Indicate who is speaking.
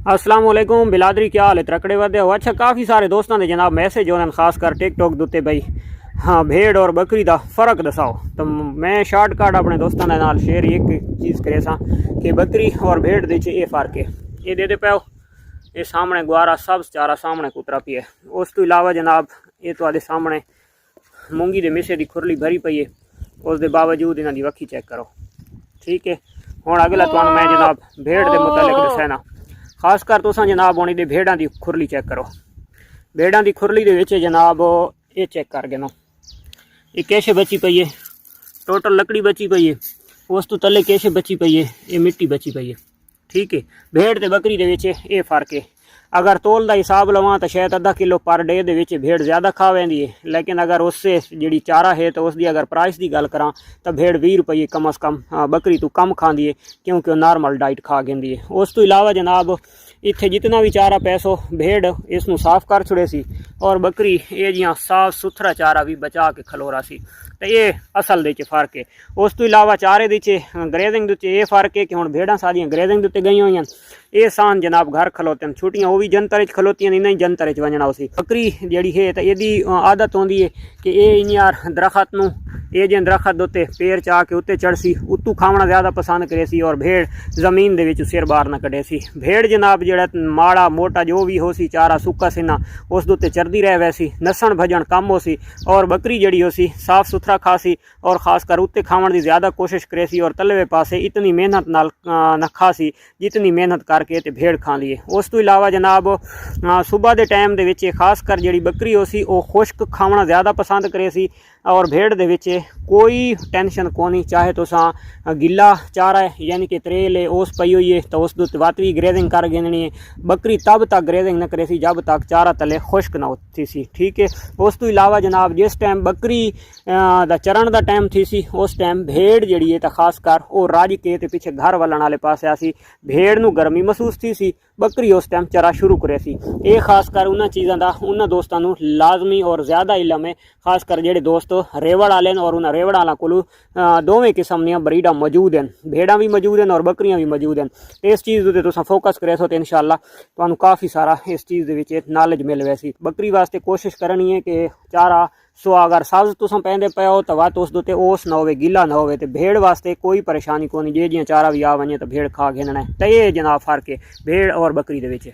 Speaker 1: अस्सलाम वालेकुम बिलादरी, क्या हाल है? त्रकड़े वदे हो? अच्छा, काफ़ी सारे दोस्तों ने जनाब मैसेज होने खास कर टिकटॉक दुते भाई हाँ भेड़ और बकरी का फ़र्क दसाओ। तो मैं शार्टकट अपने दोस्तों के नाल शेयर एक चीज़ करे सा कि बकरी और भेड़ दे ये फ़र्क है। ये दे पाओ, ये सामने गुआरा सब चारा सामने कुतरा पी है। उस तो इलावा जनाब ये तो सामने मूंगी के मिसे की खुरली भरी पई है। उस दे बावजूद इन्हों की वक्खी चेक करो। ठीक है, हुण अगला तो मैं जनाब भेड़ के मुतालिक दसना। खास कर तुसां जनाब हुण इहदे भेड़ां की खुरली चेक करो। भेड़ां की खुरली दे विच जनाब ये चेक कर गिनो, ये कैसे बची पई है। टोटल लकड़ी बची पई है, उस तो तले कैसे बची पई है, ये मिट्टी बची पई है। ठीक है, भेड़ ते बकरी दे विच ये फ़र्क है। अगर तोल का हिसाब लवां तो शायद आधा किलो पर डे दे विच भेड़ ज़्यादा खा वैंदी है, लेकिन अगर उससे जी चारा है तो उसकी अगर प्राइस की गल करा तो भेड़ 20 रुपये कम अज़ कम बकरी तो कम खाँदी है, क्योंकि वह नॉर्मल डाइट खा गई है। उस तो इलावा जनाब इत्थे जितना भी चारा पैसो भेड़ इसनू साफ कर छुड़े सी और बकरी ये जियां साफ सुथरा चारा भी बचा के खलोरा सी। तो ये असल दे फ़र्क है। उस तो इलावा चारे दे ग्रेजिंग दे ये फ़र्क है कि हुण भेड़ां सारियां ग्रेजिंग दे गई हुई हैं। ये सान जनाब घर खलोते हैं, छुट्टियां वो भी जनतर खलोती हैं, नहीं जनतर वजना उसी। बकरी जी है तो यदी आदत होंगी है कि ये इन यार दरखत नू ये जिन दरखत उत्ते पैर चा के उत्ते चढ़सी उत्तू खावना ज़्यादा पसंद करे सी और भेड़ जमीन दे विच सिर बाहर न कढे सी। भेड़ जनाब जड़ा माड़ा मोटा जो भी हो सी चारा सुक्का सीना उस उत्ते चढ़ती रह वैसी, नसन भजन कम हो सी। और बकरी जड़ी हो सी साफ सुथरा खा सी और खास कर उत्ते खावन की ज़्यादा कोशिश करे सी और तलवे पासे इतनी मेहनत नाल न खा सी जितनी मेहनत करके ते भेड़ खा ली है। उस तो इलावा जनाब सुबह के टाइम दे विच खास कर जी बकरी हो सी वो खुश्क खावना ज़्यादा पसंद करे सी और भेड़ दे विच कोई टेंशन कोनी। चाहे तुसां गिला चारा है यानी कि त्रेल है उस पई हुई है तो उस वात भी ग्रेजिंग कर गिननी है। बकरी तब तक ग्रेजिंग न करे सी जब तक चारा तले खुश्क ना होती सी। ठीक है, उस तो इलावा जनाब जिस टाइम बकरी दा चरण का टाइम थी सी उस टाइम भेड़ जी है तो खास कर वो राज के ते पिछे घर वलन वाले पास आसी। भेड़ नू गर्मी महसूस थी सी, बकरी उस टाइम चरा शुरू करे सी। ये खास कर उन्होंने चीज़ों का उन्होंने दोस्तों को लाजमी और ज़्यादा इलम है। खास कर जेडे दोस्त रेवड़ वाले और उन्हें रेवड़ वालों को दोवें किस्म दी ब्रीडा मौजूद हैं, भेड़ा भी मौजूद हैं और बकरियां भी मौजूद हैं। इस चीज़ उत्ते तुसीं फोकस करे सो तो इंशाअल्लाह तुहानूं काफ़ी सारा इस चीज़ दे विच नॉलेज मिल वैसी। बकरी वास्ते कोशिश करनी है कि चारा सो अगर सब्ज तुसां पैंदे पे हो तो वत उस दे ओस ना होवे, गिला ना होवे। तो भेड़ वास्ते कोई परेशानी कोनी, जे जियां चारा भी आ वने तो भेड़ खा घेनना है। तो ये जनाब फ़र्क है भेड़ और बकरी दे विच।